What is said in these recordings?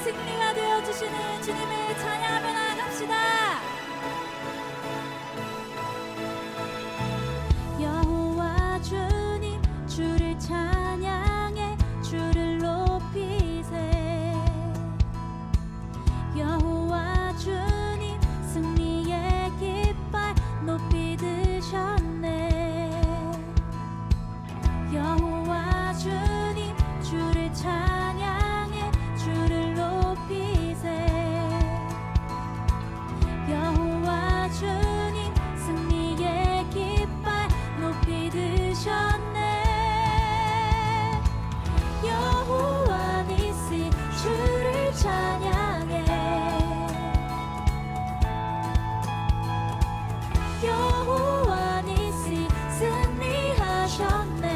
승리가 되어주시는 주님을 찬양하며 나아갑시다. 여호와 주님 주를 찬양해 주를 높이세. 여호와 주님 승리의 깃발 높이 드셨네. 여호와 주님 주를 찬양해 주를 높이세. 여호와 주님 승리의 깃발 높이 드셨네. 여호와 니시 주를 찬양해. 여호와 니시 승리하셨네.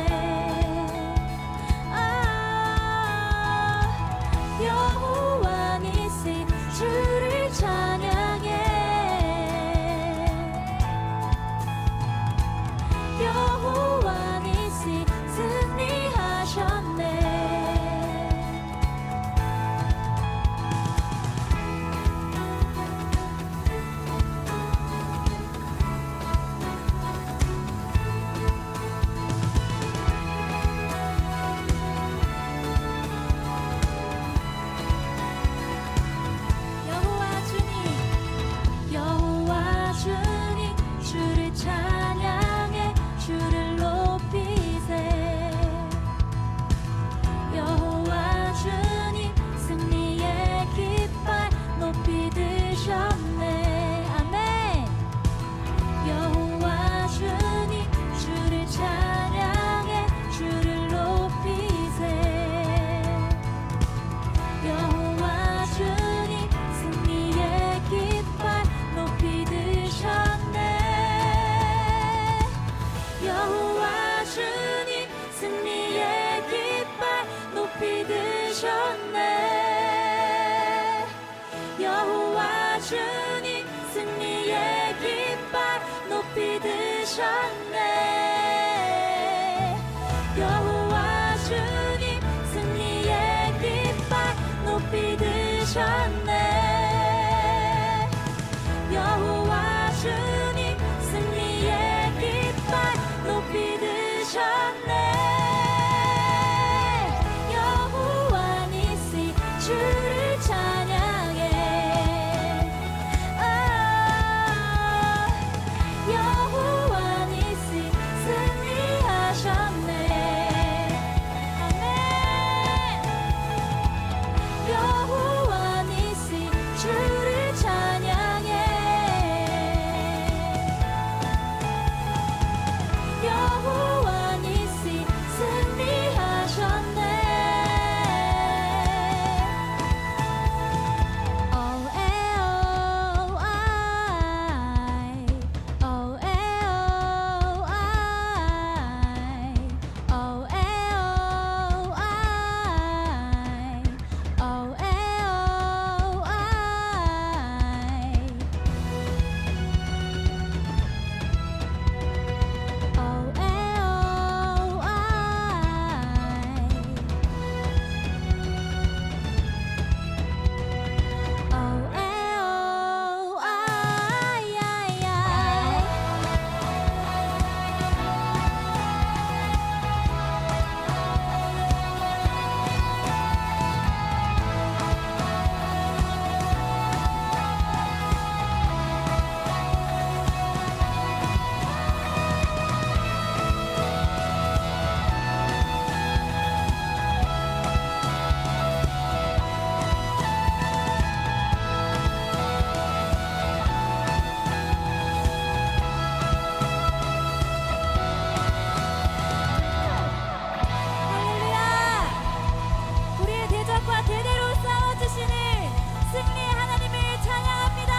여호와 니시 주를 찬양해. 여호와 니시 승리하셨네. 여호와 주님 여호와 주님 주를 찬양해 주를 높이세. 여호와 주님 승리의 깃발 높이 드셨네. 아멘. 여호와 주님 주를 찬양해 주를 높이세. 여호와 주님 승리의 깃발 높이 드셨네. 여호와 주님 승리의 깃발 높이 드셨네. 여호와 주님 승리의 깃발 높이 드셨네. 여호와 주님 승리의 깃발 높이 드셨네. 여호와 주님 승리의 깃발 높이 드셨네. 여호와 니시 주를 찬양해. 여호와 니시 승리하셨네. 아멘. 여호와 니시 주를 찬양해. 여호와 니시 승리하셨네. Oh, oh, I. Oh, oh, I. Oh, oh, I. Oh, oh, I. Oh, oh, 할렐루야. 우리의 대적과 대대로 싸워주시는 승리의 하나님을 찬양합니다.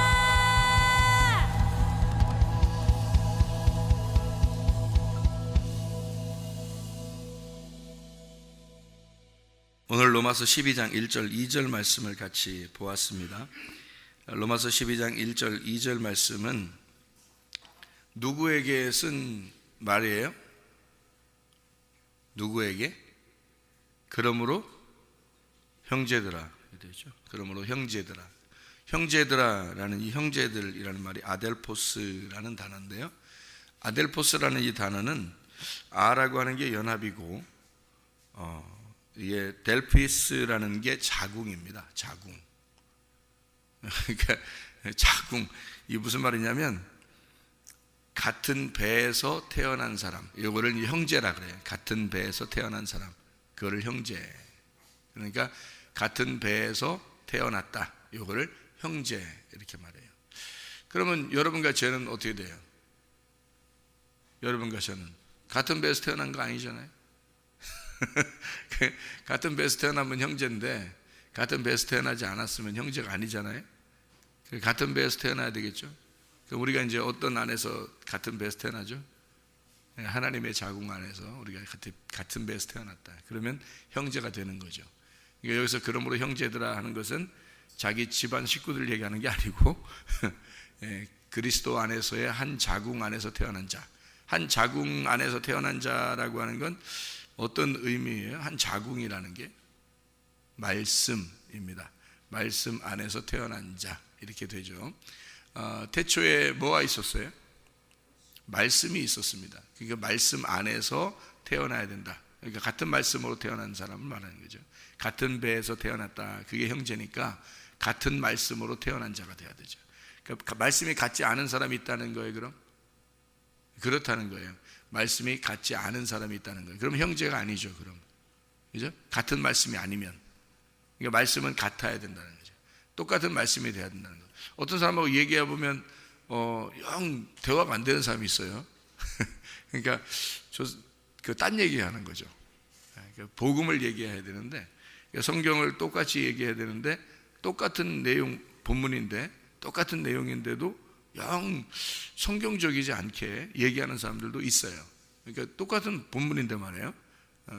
오늘 로마서 12장 1절 2절 말씀을 같이 보았습니다. 로마서 12장 1절 2절 말씀은 누구에게 쓴 말이에요? 누구에게? 그러므로 형제들아 되죠. 그러므로 형제들아, 형제들아라는 이 형제들이라는 말이 아델포스라는 단어인데요. 아델포스라는 이 단어는 아라고 하는 게 연합이고, 이게 델피스라는 게 자궁입니다. 자궁. 그러니까 자궁, 이 무슨 말이냐면 같은 배에서 태어난 사람, 이거를 형제라 그래요. 같은 배에서 태어난 사람, 그거를 형제. 그러니까 같은 배에서 태어났다, 이거를 형제 이렇게 말해요. 그러면 여러분과 저는 어떻게 돼요? 여러분과 저는 같은 배에서 태어난 거 아니잖아요. 같은 배에서 태어나면 형제인데 같은 배에서 태어나지 않았으면 형제가 아니잖아요. 같은 배에서 태어나야 되겠죠. 그럼 우리가 이제 어떤 안에서 같은 배에서 태어나죠? 하나님의 자궁 안에서 우리가 같은 배에서 태어났다. 그러면 형제가 되는 거죠. 그러니까 여기서 그러므로 형제들아 하는 것은 자기 집안 식구들 얘기하는 게 아니고 그리스도 안에서의 한 자궁 안에서 태어난 자. 한 자궁 안에서 태어난 자라고 하는 건 어떤 의미예요? 한 자궁이라는 게 말씀입니다. 말씀 안에서 태어난 자, 이렇게 되죠. 태초에 뭐가 있었어요? 말씀이 있었습니다. 그러니까 말씀 안에서 태어나야 된다. 그러니까 같은 말씀으로 태어난 사람을 말하는 거죠. 같은 배에서 태어났다, 그게 형제니까 같은 말씀으로 태어난 자가 돼야 되죠. 그러니까 말씀이 같지 않은 사람이 있다는 거예요. 그럼 그렇다는 거예요. 말씀이 같지 않은 사람이 있다는 거예요. 그럼 형제가 아니죠. 그럼 그죠? 같은 말씀이 아니면. 그러니까 말씀은 같아야 된다는 거죠. 똑같은 말씀이 돼야 된다는 거예요. 어떤 사람하고 얘기해 보면 영 대화가 안 되는 사람이 있어요. 그러니까 딴 얘기하는 거죠. 그러니까 복음을 얘기해야 되는데, 성경을 똑같이 얘기해야 되는데 똑같은 내용, 본문인데 똑같은 내용인데도 영 성경적이지 않게 얘기하는 사람들도 있어요. 그러니까 똑같은 본문인데 말이에요.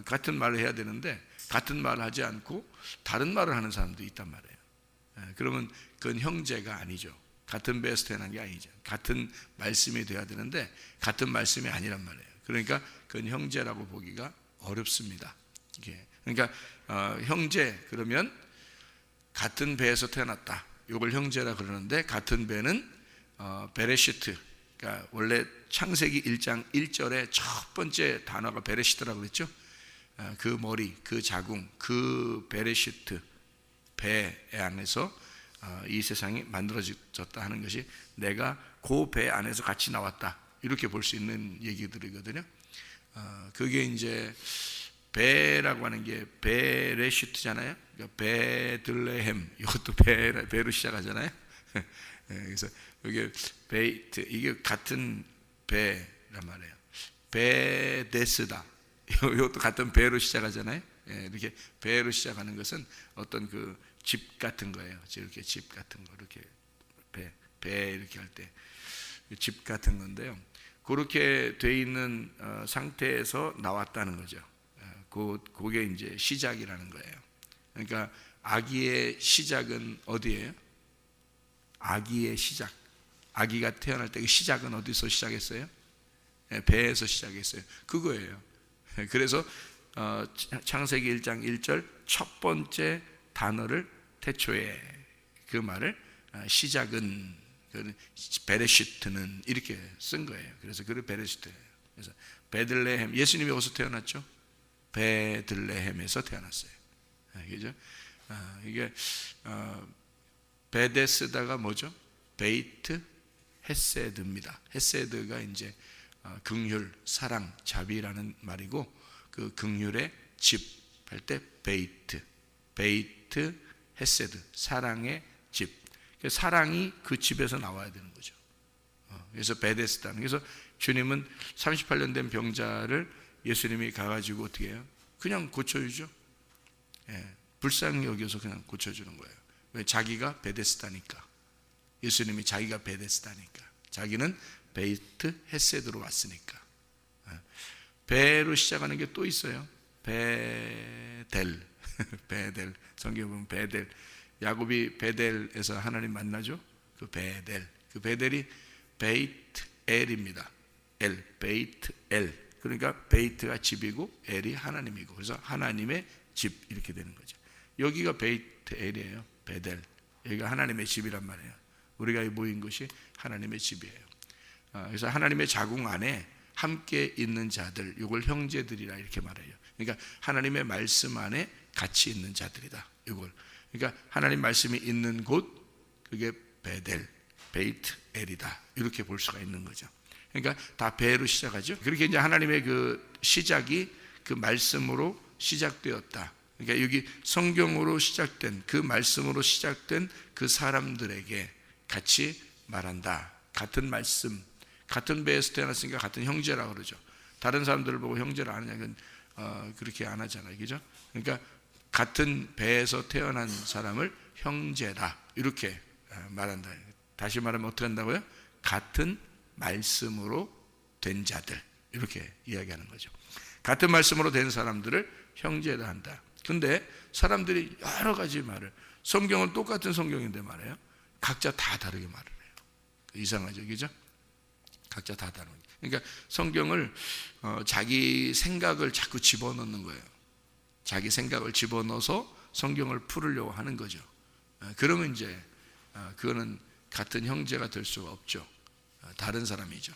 같은 말을 해야 되는데 같은 말을 하지 않고 다른 말을 하는 사람도 있단 말이에요. 그러면 그건 형제가 아니죠. 같은 배에서 태어난 게 아니죠. 같은 말씀이 돼야 되는데 같은 말씀이 아니란 말이에요. 그러니까 그건 형제라고 보기가 어렵습니다. 그러니까 형제 그러면 같은 배에서 태어났다, 이걸 형제라 그러는데, 같은 배는 베레시트, 그러니까 원래 창세기 1장 1절에 첫 번째 단어가 베레시트라고 그랬죠. 그 머리, 그 자궁, 그 베레시트 배 안에서 이 세상이 만들어졌다 하는 것이 내가 그 배 안에서 같이 나왔다, 이렇게 볼 수 있는 얘기들이거든요. 그게 이제 배라고 하는 게 베레시트잖아요. 그러니까 베들레헴, 이것도 배로 시작하잖아요. 그래서 이게 베이트, 이게 같은 배란 말이에요. 베데스다, 이것도 같은 배로 시작하잖아요. 이렇게 배로 시작하는 것은 어떤 그 집 같은 거예요. 이렇게 집 같은 거, 이렇게 배 이렇게 할 때 집 같은 건데요. 그렇게 돼 있는 상태에서 나왔다는 거죠. 그게 이제 시작이라는 거예요. 그러니까 아기의 시작은 어디예요? 아기의 시작, 아기가 태어날 때 그 시작은 어디서 시작했어요? 배에서 시작했어요. 그거예요. 그래서 창세기 1장 1절 첫 번째 단어를 태초에, 그 말을 시작은, 베레시트는 이렇게 쓴 거예요. 그래서 그 베레시트예요. 그래서 베들레헴, 예수님이 어디서 태어났죠? 베들레헴에서 태어났어요. 그죠? 이게 베데스다가 뭐죠? 베이트 헤세드입니다. 헤세드가 이제 긍휼, 사랑, 자비라는 말이고, 그 긍휼의 집 할 때 베이트 헤세드, 사랑의 집. 사랑이 그 집에서 나와야 되는 거죠. 그래서 베데스다. 그래서 주님은 38년 된 병자를 예수님이 가가지고 어떻게 해요? 그냥 고쳐주죠. 불쌍히 여겨서 그냥 고쳐주는 거예요. 왜? 자기가 베데스다니까. 예수님이 자기가 베데스다니까. 자기는 베이트 헤세드로 왔으니까. 배로 시작하는 게 또 있어요. 베델. 베델. 성경에 보면 베델. 야곱이 베델에서 하나님 만나죠. 그 베델. 그 베델이 베이트 엘입니다. 베이트 엘. 그러니까 베이트가 집이고 엘이 하나님이고, 그래서 하나님의 집, 이렇게 되는 거죠. 여기가 베이트엘이에요. 베델. 여기가 하나님의 집이란 말이에요. 우리가 모인 것이 하나님의 집이에요. 그래서 하나님의 자궁 안에 함께 있는 자들, 이걸 형제들이라 이렇게 말해요. 그러니까 하나님의 말씀 안에 같이 있는 자들이다. 이걸. 그러니까 하나님 말씀이 있는 곳, 그게 베델, 베이트엘이다. 이렇게 볼 수가 있는 거죠. 그러니까 다 베로 시작하죠. 그렇게 이제 하나님의 그 시작이 그 말씀으로 시작되었다. 그러니까 여기 성경으로 시작된 그 말씀으로 시작된 그 사람들에게 같이 말한다. 같은 말씀, 같은 배에서 태어났으니까 같은 형제라고 그러죠. 다른 사람들을 보고 형제라 하느냐, 그렇게 안 하잖아요, 그죠? 그러니까 같은 배에서 태어난 사람을 형제다 이렇게 말한다. 다시 말하면 어떻게 한다고요? 같은 말씀으로 된 자들 이렇게 이야기하는 거죠. 같은 말씀으로 된 사람들을 형제라 한다. 근데 사람들이 여러 가지 말을, 성경은 똑같은 성경인데 말이에요, 각자 다 다르게 말을 해요. 이상하죠, 그죠? 각자 다 다르게. 그러니까 성경을 자기 생각을 자꾸 집어넣는 거예요. 자기 생각을 집어넣어서 성경을 풀으려고 하는 거죠. 그러면 이제 그거는 같은 형제가 될 수가 없죠. 다른 사람이죠.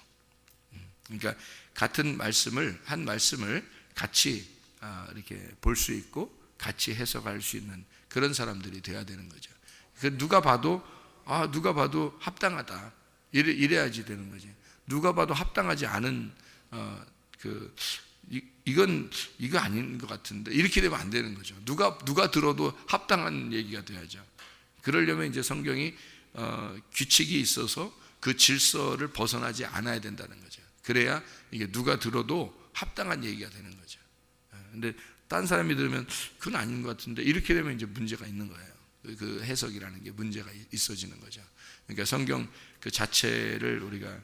그러니까 같은 말씀을, 한 말씀을 같이 이렇게 볼 수 있고 같이 해석할 수 있는 그런 사람들이 돼야 되는 거죠. 누가 봐도 합당하다 이래야지 되는 거지. 누가 봐도 합당하지 않은 이거 아닌 것 같은데 이렇게 되면 안 되는 거죠. 누가 들어도 합당한 얘기가 돼야죠. 그러려면 이제 성경이 규칙이 있어서 그 질서를 벗어나지 않아야 된다는 거죠. 그래야 이게 누가 들어도 합당한 얘기가 되는 거죠. 근데 딴 사람이 들으면 그건 아닌 것 같은데 이렇게 되면 이제 문제가 있는 거예요. 그 해석이라는 게 문제가 있어지는 거죠. 그러니까 성경 그 자체를 우리가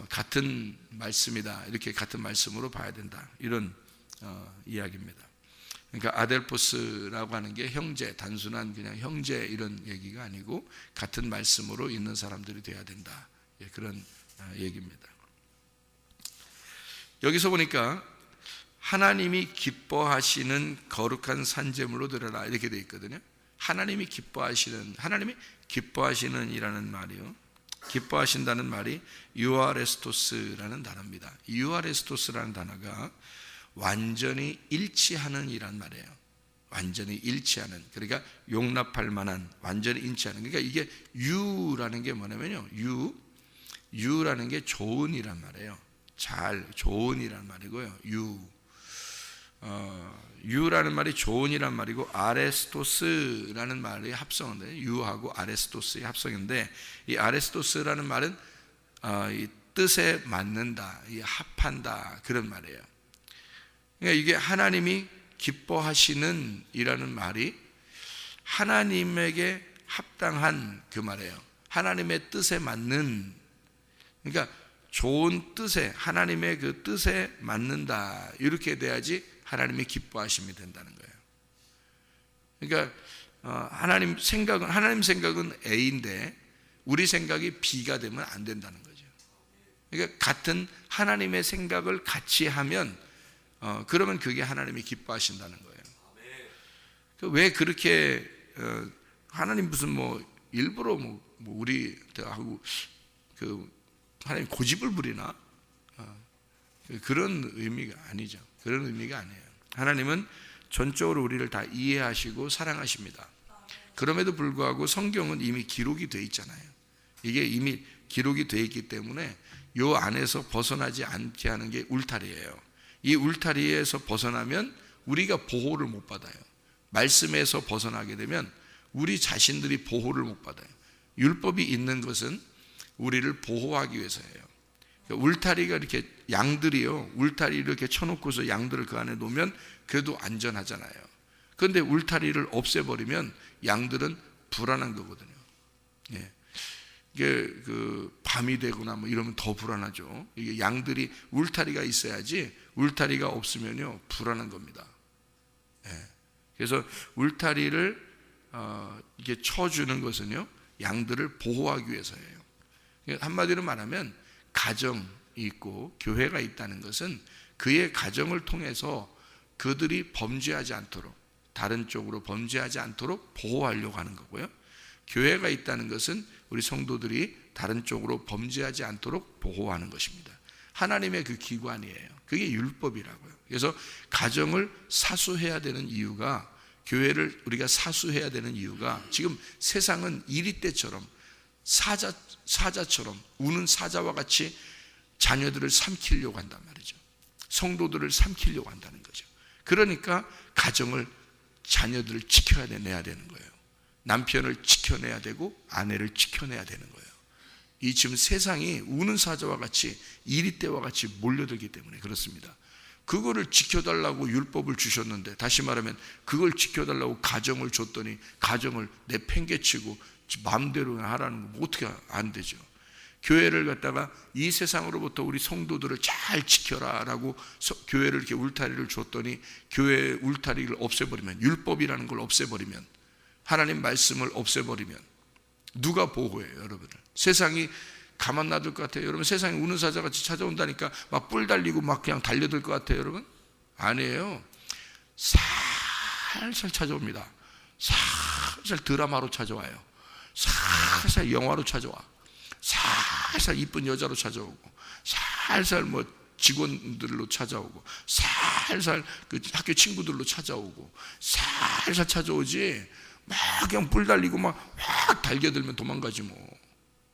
같은 말씀이다, 이렇게 같은 말씀으로 봐야 된다, 이런 이야기입니다. 그러니까 아델포스라고 하는 게 형제, 단순한 그냥 형제 이런 얘기가 아니고 같은 말씀으로 있는 사람들이 돼야 된다, 그런 얘기입니다. 여기서 보니까 하나님이 기뻐하시는 거룩한 산제물로 드려라 이렇게 되어 있거든요. 하나님이 기뻐하시는 이라는 말이요, 기뻐하신다는 말이 유아레스토스라는 단어입니다. 유아레스토스라는 단어가 완전히 일치하는 이란 말이에요. 완전히 일치하는, 그러니까 용납할 만한, 완전히 일치하는. 그러니까 이게 유라는 게 뭐냐면요, 유라는 게 좋은이란 말이에요. 좋은이란 말이고요. 유라는 말이 좋은이란 말이고, 아레스토스라는 말이 합성인데, 유하고 아레스토스의 합성인데, 이 아레스토스라는 말은 이 뜻에 맞는다, 이 합한다, 그런 말이에요. 그러니까 이게 하나님이 기뻐하시는 이라는 말이 하나님에게 합당한 그 말이에요. 하나님의 뜻에 맞는, 그러니까 좋은 뜻에, 하나님의 그 뜻에 맞는다, 이렇게 돼야지 하나님이 기뻐하심이 된다는 거예요. 그러니까 하나님 생각은 A인데 우리 생각이 B가 되면 안 된다는 거죠. 그러니까 같은 하나님의 생각을 같이 하면 그러면 그게 하나님이 기뻐하신다는 거예요. 왜 그렇게 하나님 무슨 일부러 우리하고 하나님 고집을 부리나? 그런 의미가 아니죠. 그런 의미가 아니에요. 하나님은 전적으로 우리를 다 이해하시고 사랑하십니다. 그럼에도 불구하고 성경은 이미 기록이 되어 있잖아요. 이게 이미 기록이 되어 있기 때문에 이 안에서 벗어나지 않게 하는 게 울타리예요. 이 울타리에서 벗어나면 우리가 보호를 못 받아요. 말씀에서 벗어나게 되면 우리 자신들이 보호를 못 받아요. 율법이 있는 것은 우리를 보호하기 위해서예요. 울타리가 이렇게, 양들이요, 울타리 이렇게 쳐놓고서 양들을 그 안에 놓으면 그래도 안전하잖아요. 그런데 울타리를 없애버리면 양들은 불안한 거거든요. 이게 밤이 되거나 이러면 더 불안하죠. 이게 양들이 울타리가 있어야지, 울타리가 없으면요 불안한 겁니다. 그래서 울타리를 이게 쳐주는 것은요 양들을 보호하기 위해서예요. 한마디로 말하면 가정이 있고 교회가 있다는 것은 그의 가정을 통해서 그들이 범죄하지 않도록, 다른 쪽으로 범죄하지 않도록 보호하려고 하는 거고요. 교회가 있다는 것은 우리 성도들이 다른 쪽으로 범죄하지 않도록 보호하는 것입니다. 하나님의 그 기관이에요. 그게 율법이라고요. 그래서 가정을 사수해야 되는 이유가, 교회를 우리가 사수해야 되는 이유가, 지금 세상은 이리 때처럼 사자처럼 우는 사자와 같이 자녀들을 삼키려고 한단 말이죠. 성도들을 삼키려고 한다는 거죠. 그러니까 가정을, 자녀들을 지켜내야 되는 거예요. 남편을 지켜내야 되고 아내를 지켜내야 되는 거예요. 이 지금 세상이 우는 사자와 같이 이리떼와 같이 몰려들기 때문에 그렇습니다. 그거를 지켜달라고 율법을 주셨는데, 다시 말하면 그걸 지켜달라고 가정을 줬더니 가정을 내팽개치고 마음대로 하라는 거 어떻게 안 되죠. 교회를 갖다가 이 세상으로부터 우리 성도들을 잘 지켜라라고 교회를 이렇게 울타리를 줬더니, 교회의 울타리를 없애버리면, 율법이라는 걸 없애버리면, 하나님 말씀을 없애버리면 누가 보호해요, 여러분을? 세상이 가만 놔둘 것 같아요? 여러분, 세상이 우는 사자같이 찾아온다니까 막 뿔 달리고 막 그냥 달려들 것 같아요, 여러분? 아니에요. 살살 찾아옵니다. 살살 드라마로 찾아와요. 살살 영화로 찾아와. 살살 이쁜 여자로 찾아오고, 살살 뭐 직원들로 찾아오고, 살살 그 학교 친구들로 찾아오고, 살살 찾아오지 막 그냥 뿔 달리고 막 확 달겨들면 도망가지 뭐.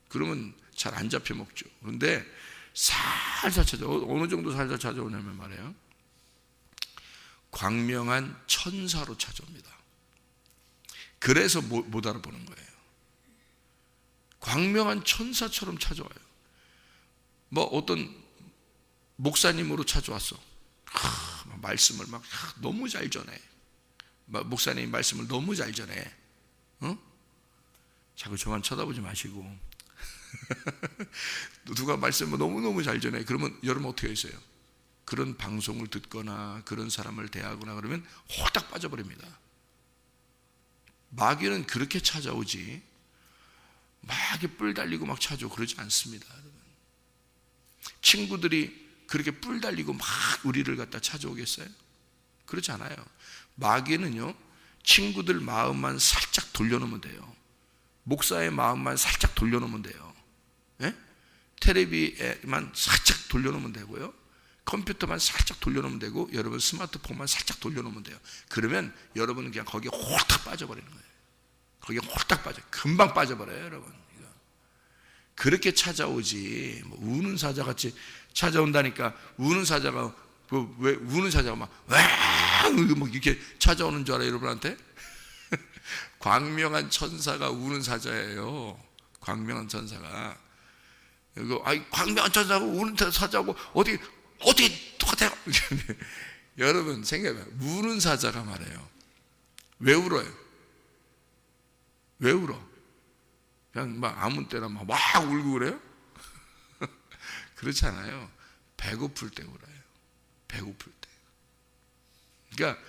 그러면 잘 안 잡혀 먹죠. 그런데 살살 찾아오. 어느 정도 살살 찾아오냐면 말이에요, 광명한 천사로 찾아옵니다. 그래서 못 알아보는 거예요. 광명한 천사처럼 찾아와요. 뭐 어떤 목사님으로 찾아왔어. 말씀을 막 너무 잘 전해. 목사님 말씀을 너무 잘 전해. 자꾸 저만 쳐다보지 마시고. 누가 말씀을 너무너무 잘 전해. 그러면 여러분 어떻게 했어요? 그런 방송을 듣거나 그런 사람을 대하거나 그러면 홀딱 빠져버립니다. 마귀는 그렇게 찾아오지 막 뿔 달리고 막 찾아오고 그러지 않습니다. 친구들이 그렇게 뿔 달리고 막 우리를 갖다 찾아오겠어요? 그렇지 않아요. 마귀는요, 친구들 마음만 살짝 돌려놓으면 돼요. 목사의 마음만 살짝 돌려놓으면 돼요. 예? 텔레비에만 살짝 돌려놓으면 되고요, 컴퓨터만 살짝 돌려놓으면 되고, 여러분 스마트폰만 살짝 돌려놓으면 돼요. 그러면 여러분은 그냥 거기에 홀딱 빠져버리는 거예요. 거기에 홀딱 금방 빠져버려요, 여러분. 그렇게 찾아오지 뭐 우는 사자같이 찾아온다니까. 우는 사자가 왜 우는 사자가 막 이렇게 찾아오는 줄 알아요, 여러분한테? 광명한 천사가 우는 사자예요. 광명한 천사가. 이거 광명한 천사하고 우는 사자하고 어떻게 똑같아요? 여러분 생각해봐요. 우는 사자가 말해요. 왜 울어요? 왜 울어? 그냥 막 아무 때나 막 울고 그래요? 그렇지 않아요. 배고플 때 울어요. 배고플 때. 그러니까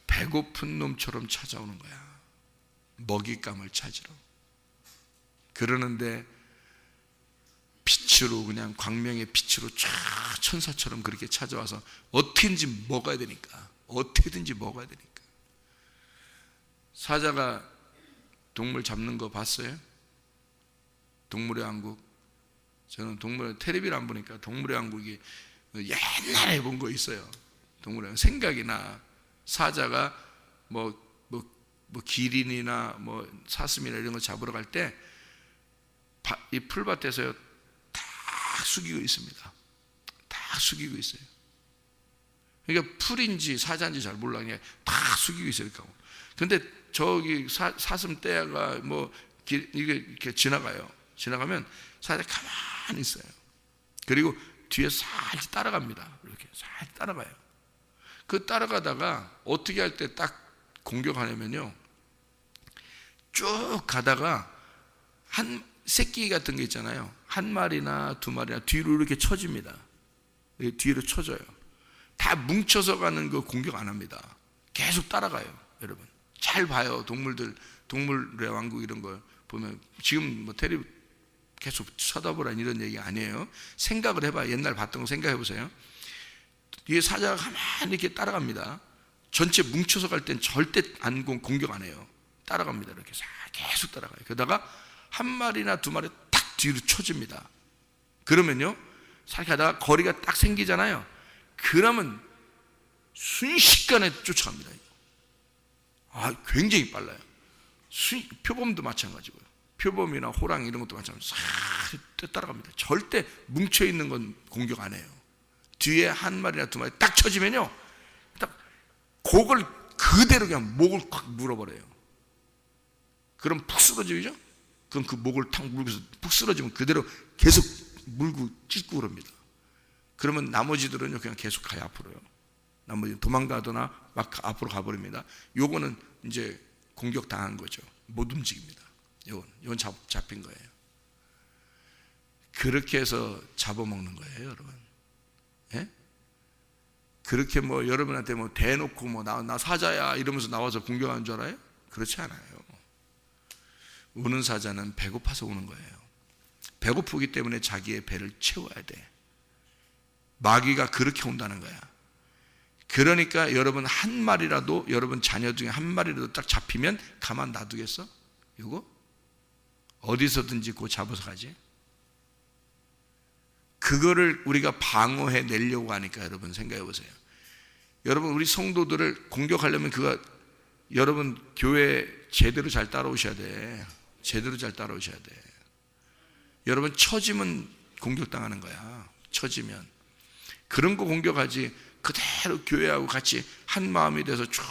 배고픈 놈처럼 찾아오는 거야. 먹잇감을 찾으러. 그러는데 빛으로, 그냥 광명의 빛으로 쫙 천사처럼 그렇게 찾아와서 어떻게든지 먹어야 되니까. 어떻게든지 먹어야 되니까. 사자가 동물 잡는 거 봤어요? 동물의 왕국. 저는 텔레비를 안 보니까 동물의 왕국이 옛날에 본 거 있어요. 동물의 왕국 생각이 나. 사자가 뭐 기린이나 뭐 사슴이나 이런 거 잡으러 갈 때 이 풀밭에서 딱 숙이고 있습니다. 딱 숙이고 있어요. 그러니까 풀인지 사자인지 잘 몰라. 그냥 딱 숙이고 있어요. 근데 저기 사슴 떼가 뭐 이게 지나가요. 지나가면 사자 가만히 있어요. 그리고 뒤에 살짝 따라갑니다. 이렇게 살짝 따라가요. 그 따라가다가 어떻게 할 때 딱 공격하냐면요, 쭉 가다가 한 새끼 같은 게 있잖아요. 한 마리나 두 마리나 뒤로 이렇게 쳐집니다. 뒤로 쳐져요. 다 뭉쳐서 가는 거 공격 안 합니다. 계속 따라가요. 여러분 잘 봐요. 동물의 왕국 이런 거 보면, 지금 뭐 텔레비 계속 쳐다보라는 이런 얘기 아니에요. 생각을 해봐요. 옛날 봤던 거 생각해 보세요. 뒤에 사자가 가만히 이렇게 따라갑니다. 전체 뭉쳐서 갈 땐 절대 안 공격 안 해요. 따라갑니다. 이렇게 계속 따라가요. 그러다가 한 마리나 두 마리 딱 뒤로 쳐집니다. 그러면요, 살 가다가 거리가 딱 생기잖아요. 그러면 순식간에 쫓아갑니다. 굉장히 빨라요. 표범도 마찬가지고요. 표범이나 호랑 이런 것도 마찬가지로 싹 따라갑니다. 절대 뭉쳐있는 건 공격 안 해요. 뒤에 한 마리나 두 마리 딱 쳐지면요, 딱 그걸 그대로 그냥 목을 콱 물어버려요. 그럼 푹 쓰러지죠? 그럼 그 목을 탁 물고서 푹 쓰러지면 그대로 계속 물고 찢고 그럽니다. 그러면 나머지들은요, 그냥 계속 가요, 앞으로요. 나머지는 도망가거나 막 앞으로 가버립니다. 요거는 이제 공격당한 거죠. 못 움직입니다. 요건 잡힌 거예요. 그렇게 해서 잡아먹는 거예요, 여러분. 예? 그렇게 뭐 여러분한테 뭐 대놓고 뭐 나 사자야 이러면서 나와서 공격하는 줄 알아요? 그렇지 않아요. 우는 사자는 배고파서 우는 거예요. 배고프기 때문에 자기의 배를 채워야 돼. 마귀가 그렇게 온다는 거야. 그러니까 여러분 한 마리라도, 여러분 자녀 중에 한 마리라도 딱 잡히면 가만 놔두겠어? 이거? 어디서든지 그거 잡아서 가지? 그거를 우리가 방어해 내려고 하니까 여러분 생각해 보세요. 여러분 우리 성도들을 공격하려면 여러분 교회 제대로 잘 따라오셔야 돼. 제대로 잘 따라오셔야 돼. 여러분 처지면 공격당하는 거야. 처지면. 그런 거 공격하지, 그대로 교회하고 같이 한 마음이 돼서 쭉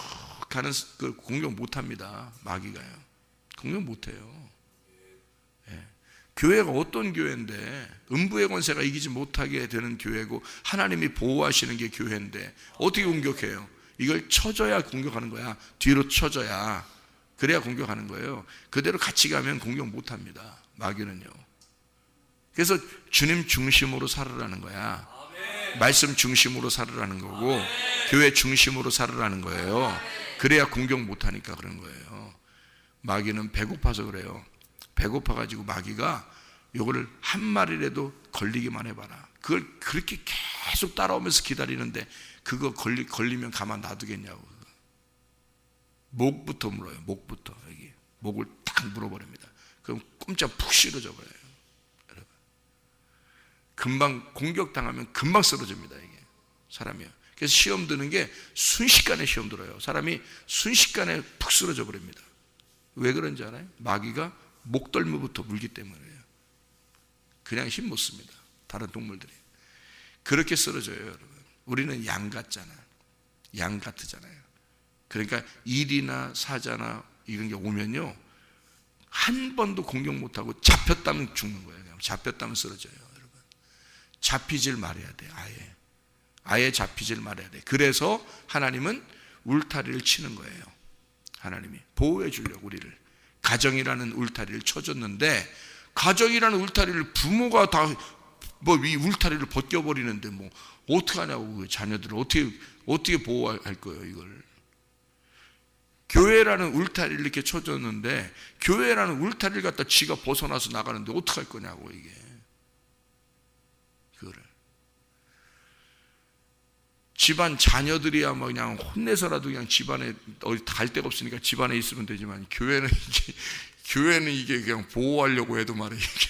가는 그 공격 못합니다. 마귀가요. 공격 못해요. 예. 교회가 어떤 교회인데, 음부의 권세가 이기지 못하게 되는 교회고 하나님이 보호하시는 게 교회인데 어떻게 공격해요? 이걸 쳐줘야 공격하는 거야. 뒤로 쳐줘야. 그래야 공격하는 거예요. 그대로 같이 가면 공격 못합니다. 마귀는요. 그래서 주님 중심으로 살으라는 거야. 말씀 중심으로 살으라는 거고, 교회 중심으로 살으라는 거예요. 그래야 공격 못하니까 그런 거예요. 마귀는 배고파서 그래요. 배고파가지고 마귀가 요거를 한 마리라도 걸리기만 해봐라. 그걸 그렇게 계속 따라오면서 기다리는데 그거 걸리면 가만 놔두겠냐고. 목부터 물어요. 목부터. 여기 목을 딱 물어버립니다. 그럼 꼼짝 푹 쓰러져 버려요. 여러분, 금방 공격당하면 금방 쓰러집니다. 이게 사람이요. 그래서 시험 드는 게 순식간에 시험 들어요. 사람이 순식간에 푹 쓰러져 버립니다. 왜 그런지 알아요? 마귀가 목덜미부터 물기 때문이에요. 그냥 힘 못 씁니다. 다른 동물들이. 그렇게 쓰러져요, 여러분. 우리는 양 같잖아. 양 같으잖아요. 그러니까 일이나 사자나 이런 게 오면요, 한 번도 공격 못하고 잡혔다면 죽는 거예요. 잡혔다면 쓰러져요, 여러분. 잡히질 말아야 돼. 아예 잡히질 말아야 돼. 그래서 하나님은 울타리를 치는 거예요. 하나님이 보호해 주려고 우리를. 가정이라는 울타리를 쳐줬는데, 가정이라는 울타리를 부모가 다 뭐 이 울타리를 벗겨버리는데 뭐 어떻게 하냐고. 그 자녀들을 어떻게 보호할 거예요, 이걸. 교회라는 울타리를 이렇게 쳐줬는데, 교회라는 울타리를 갖다 지가 벗어나서 나가는데 어떻게 할 거냐고, 이게. 그거를. 집안 자녀들이야 뭐 그냥 혼내서라도 그냥 집안에 어디 갈 데가 없으니까 집안에 있으면 되지만, 교회는 이게 그냥 보호하려고 해도 말이야, 이게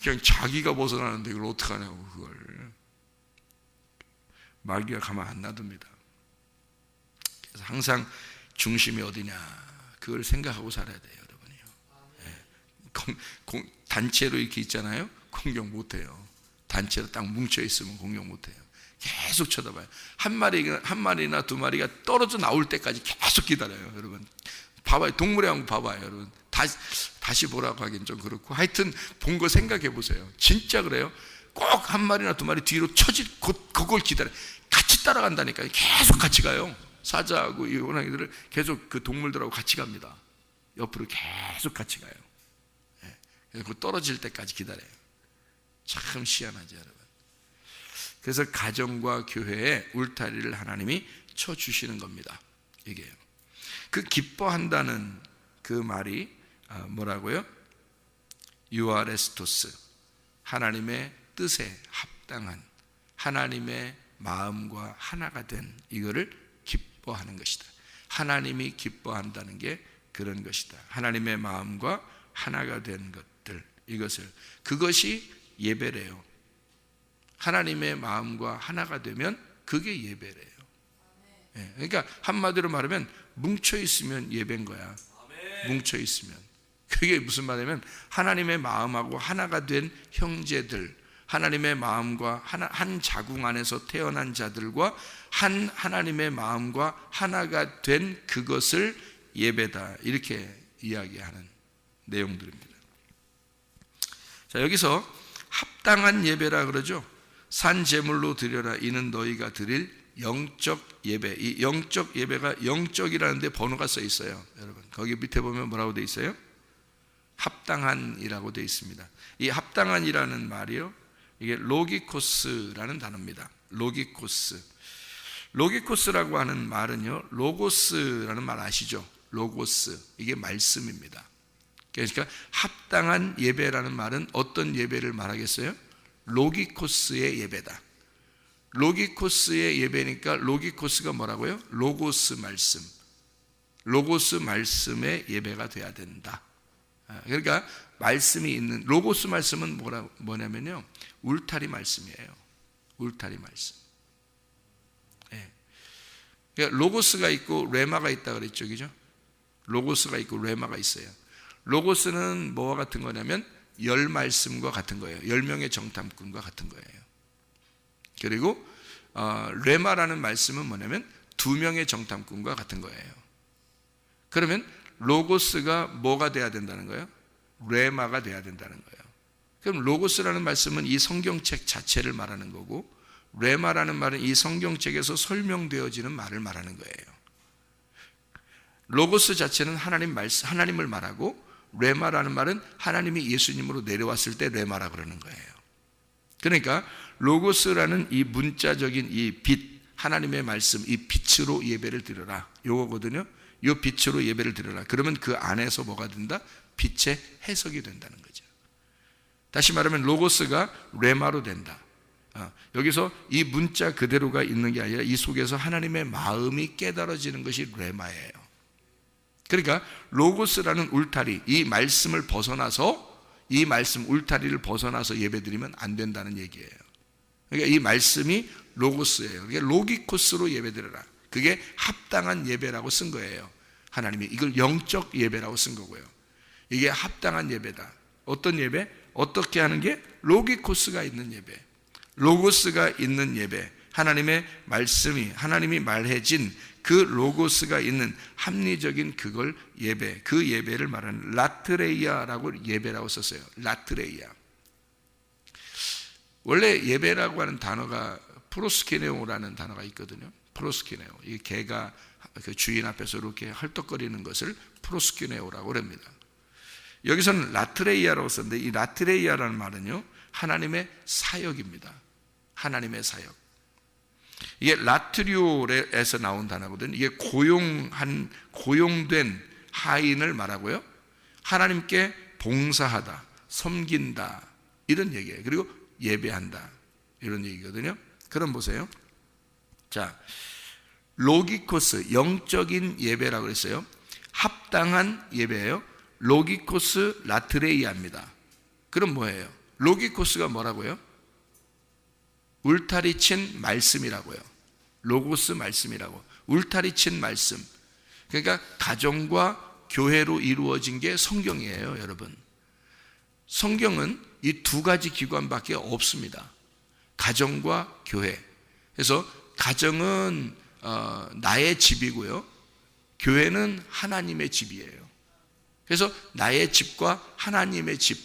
그냥 자기가 벗어나는데 이걸 어떻게 하냐고. 그걸 마귀가 가만 안 놔둡니다. 그래서 항상 중심이 어디냐, 그걸 생각하고 살아야 돼요, 여러분이요. 단체로 이렇게 있잖아요. 공격 못해요. 단체로 딱 뭉쳐 있으면 공격 못해요. 계속 쳐다봐요. 한 마리나 두 마리가 떨어져 나올 때까지 계속 기다려요, 여러분. 봐봐요. 동물의 왕국 봐봐요, 여러분. 다시 보라고 하긴 좀 그렇고, 하여튼 본 거 생각해 보세요. 진짜 그래요. 꼭 한 마리나 두 마리 뒤로 그걸 기다려요. 같이 따라간다니까요. 계속 같이 가요. 사자하고 이 호랑이들을 계속 그 동물들하고 같이 갑니다. 옆으로 계속 같이 가요. 그래서 떨어질 때까지 기다려요. 참 희한하죠, 여러분. 그래서 가정과 교회에 울타리를 하나님이 쳐주시는 겁니다. 이게요. 그 기뻐한다는 그 말이 뭐라고요? 유아레스토스, 하나님의 뜻에 합당한, 하나님의 마음과 하나가 된, 이거를 기뻐하는 것이다. 하나님이 기뻐한다는 게 그런 것이다. 하나님의 마음과 하나가 된 것들, 그것이 예배래요. 하나님의 마음과 하나가 되면 그게 예배래요. 그러니까 한마디로 말하면 뭉쳐 있으면 예배인 거야. 뭉쳐 있으면. 그게 무슨 말이냐면 하나님의 마음하고 하나가 된 형제들, 하나님의 마음과 한 자궁 안에서 태어난 자들과 하나님의 마음과 하나가 된 그것을 예배다, 이렇게 이야기하는 내용들입니다. 자, 여기서 합당한 예배라 그러죠. 산 제물로 드려라, 이는 너희가 드릴 영적 예배. 이 영적 예배가 영적이라는데 번호가 써 있어요. 여러분 거기 밑에 보면 뭐라고 돼 있어요? 합당한이라고 돼 있습니다. 이 합당한이라는 말이요, 이게 로기코스라는 단어입니다. 로기코스라고 하는 말은요, 로고스라는 말 아시죠? 로고스, 이게 말씀입니다. 그러니까 합당한 예배라는 말은 어떤 예배를 말하겠어요? 로기코스의 예배다. 로기코스의 예배니까 로기코스가 뭐라고요? 로고스 말씀. 로고스 말씀의 예배가 돼야 된다. 그러니까 말씀이 있는, 로고스 말씀은 뭐냐면요, 울타리 말씀이에요. 울타리 말씀. 그러니까 로고스가 있고 레마가 있다 그랬죠, 그죠? 로고스가 있고 레마가 있어요. 로고스는 뭐와 같은 거냐면 열 말씀과 같은 거예요. 10명의 정탐꾼과 같은 거예요. 그리고 레마라는 말씀은 뭐냐면 2명의 정탐꾼과 같은 거예요. 그러면 로고스가 뭐가 돼야 된다는 거예요? 레마가 돼야 된다는 거예요. 그럼 로고스라는 말씀은 이 성경책 자체를 말하는 거고, 레마라는 말은 이 성경책에서 설명되어지는 말을 말하는 거예요. 로고스 자체는 하나님을 말하고, 레마라는 말은 하나님이 예수님으로 내려왔을 때 레마라 그러는 거예요. 그러니까 로고스라는 이 문자적인 이 빛, 하나님의 말씀, 이 빛으로 예배를 드려라, 요거거든요. 이 빛으로 예배를 드려라. 그러면 그 안에서 뭐가 된다? 빛의 해석이 된다는 거죠. 다시 말하면 로고스가 레마로 된다. 여기서 이 문자 그대로가 있는 게 아니라 이 속에서 하나님의 마음이 깨달아지는 것이 레마예요. 그러니까 로고스라는 울타리, 이 말씀을 벗어나서, 이 말씀 울타리를 벗어나서 예배드리면 안 된다는 얘기예요. 그러니까 이 말씀이 로고스예요. 그러니까 로기코스로 예배드려라. 그게 합당한 예배라고 쓴 거예요. 하나님이 이걸 영적 예배라고 쓴 거고요. 이게 합당한 예배다. 어떤 예배? 어떻게 하는 게? 로기코스가 있는 예배, 로고스가 있는 예배, 하나님의 말씀이, 하나님이 말해진 그 로고스가 있는 합리적인 그걸 예배, 그 예배를 말하는 라트레이아라고 예배라고 썼어요. 라트레이아. 원래 예배라고 하는 단어가 프로스케네오라는 단어가 있거든요. 프로스케네오. 이 개가 그 주인 앞에서 이렇게 헐떡거리는 것을 프로스케네오라고 합니다. 여기서는 라트레이아라고 썼는데, 이 라트레이아라는 말은요, 하나님의 사역입니다. 하나님의 사역. 이게 라트리오에서 나온 단어거든요. 이게 고용된 하인을 말하고요, 하나님께 봉사하다, 섬긴다, 이런 얘기예요. 그리고 예배한다, 이런 얘기거든요. 그럼 보세요. 자, 로기코스, 영적인 예배라고 그랬어요. 합당한 예배예요. 로기코스 라트레이아입니다. 그럼 뭐예요? 로기코스가 뭐라고요? 울타리 친 말씀이라고요. 로고스 말씀이라고. 울타리 친 말씀. 그러니까 가정과 교회로 이루어진 게 성경이에요, 여러분. 성경은 이 두 가지 기관밖에 없습니다. 가정과 교회. 그래서 가정은 나의 집이고요, 교회는 하나님의 집이에요. 그래서 나의 집과 하나님의 집,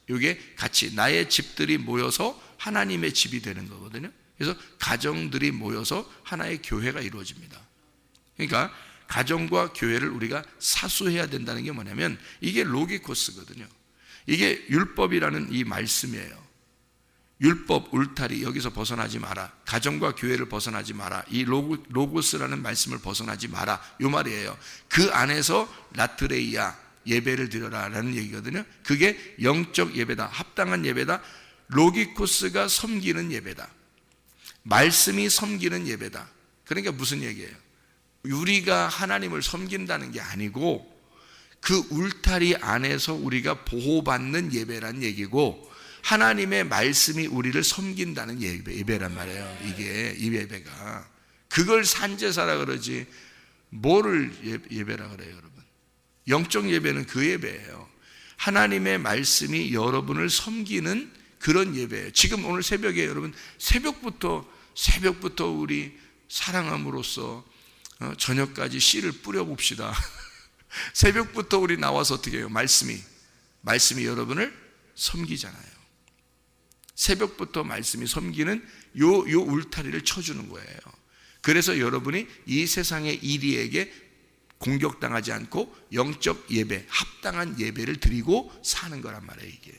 이게 같이 나의 집들이 모여서 하나님의 집이 되는 거거든요. 그래서 가정들이 모여서 하나의 교회가 이루어집니다. 그러니까 가정과 교회를 우리가 사수해야 된다는 게 뭐냐면, 이게 로기코스거든요. 이게 율법이라는 이 말씀이에요. 율법, 울타리, 여기서 벗어나지 마라. 가정과 교회를 벗어나지 마라. 이 로고스라는 말씀을 벗어나지 마라, 이 말이에요. 그 안에서 라트레이아, 예배를 드려라 라는 얘기거든요. 그게 영적 예배다, 합당한 예배다. 로기코스가 섬기는 예배다, 말씀이 섬기는 예배다. 그러니까 무슨 얘기예요? 우리가 하나님을 섬긴다는 게 아니고 그 울타리 안에서 우리가 보호받는 예배란 얘기고, 하나님의 말씀이 우리를 섬긴다는 예배란 말이에요. 이게 이 예배가. 그걸 산제사라 그러지 뭐를 예배라 그래요, 여러분? 영적 예배는 그 예배예요. 하나님의 말씀이 여러분을 섬기는 그런 예배예요. 지금 오늘 새벽에 여러분 새벽부터 우리 사랑함으로써 저녁까지 씨를 뿌려봅시다. 새벽부터 우리 나와서 어떻게 해요? 말씀이 여러분을 섬기잖아요. 새벽부터 말씀이 섬기는 요 울타리를 쳐주는 거예요. 그래서 여러분이 이 세상의 이리에게 공격당하지 않고 영적 예배, 합당한 예배를 드리고 사는 거란 말이에요. 이게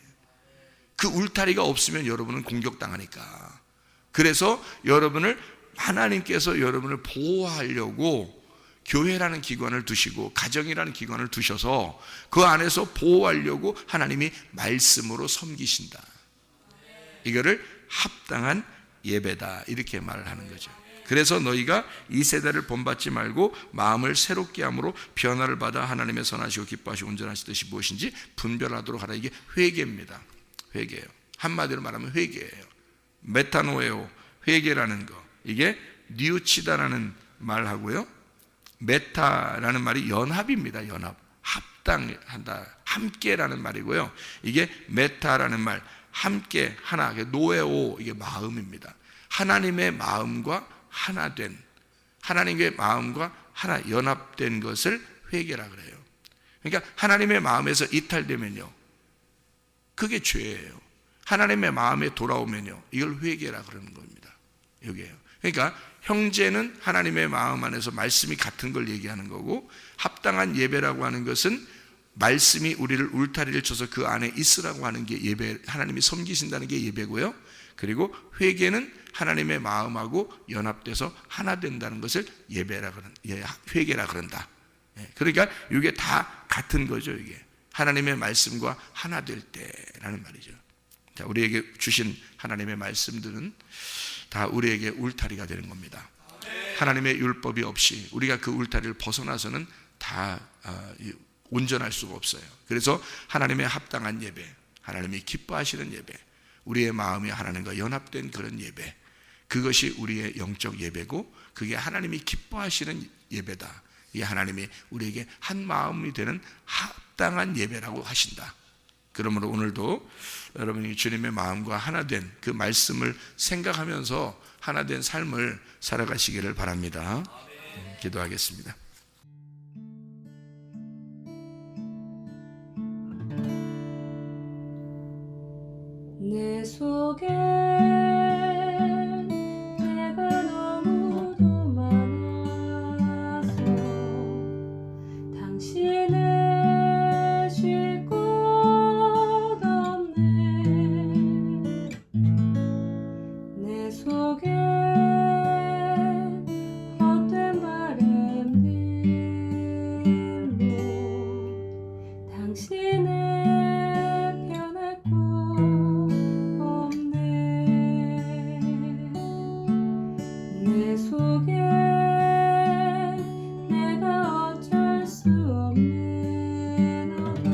그 울타리가 없으면 여러분은 공격당하니까. 그래서 하나님께서 여러분을 보호하려고 교회라는 기관을 두시고 가정이라는 기관을 두셔서 그 안에서 보호하려고 하나님이 말씀으로 섬기신다. 이거를 합당한 예배다, 이렇게 말을 하는 거죠. 그래서 너희가 이 세대를 본받지 말고 마음을 새롭게 함으로 변화를 받아 하나님의 선하시고 기뻐하시고 온전하신 뜻이 무엇인지 분별하도록 하라. 이게 회개입니다. 회개예요. 한마디로 말하면 회개예요. 메타노에오, 회개라는 거. 이게 니우치다라는 말하고요, 메타라는 말이 연합입니다. 연합, 합당한다, 함께라는 말이고요. 이게 메타라는 말, 함께, 하나, 노에오, 이게 마음입니다. 하나님의 마음과 하나된, 하나님의 마음과 하나 연합된 것을 회개라 그래요. 그러니까 하나님의 마음에서 이탈되면요, 그게 죄예요. 하나님의 마음에 돌아오면요, 이걸 회개라 그러는 겁니다. 여기에요. 그러니까 형제는 하나님의 마음 안에서 말씀이 같은 걸 얘기하는 거고, 합당한 예배라고 하는 것은 말씀이 우리를 울타리를 쳐서 그 안에 있으라고 하는 게 예배, 하나님이 섬기신다는 게 예배고요. 그리고 회개는 하나님의 마음하고 연합돼서 하나 된다는 것을 회개라 그런다. 그러니까 이게 다 같은 거죠. 이게 하나님의 말씀과 하나 될 때라는 말이죠. 자, 우리에게 주신 하나님의 말씀들은 다 우리에게 울타리가 되는 겁니다. 하나님의 율법이 없이 우리가 그 울타리를 벗어나서는 다 온전할 수가 없어요. 그래서 하나님의 합당한 예배, 하나님이 기뻐하시는 예배, 우리의 마음이 하나님과 연합된 그런 예배, 그것이 우리의 영적 예배고, 그게 하나님이 기뻐하시는 예배다. 이게 하나님이 우리에게 한 마음이 되는 합당한 예배라고 하신다. 그러므로 오늘도 여러분이 주님의 마음과 하나 된 그 말씀을 생각하면서 하나 된 삶을 살아가시기를 바랍니다. 기도하겠습니다. 내 속에 내가 너무도 많아서 당신을 쉴 곳 없네. 내 속에 헛된 바램들로 당신을 변할 곳 내 속에 내가 어쩔 수 없는 어둠,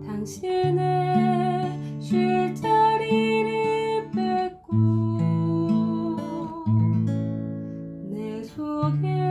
당신의 쉴 자리를 뺏고 내 속에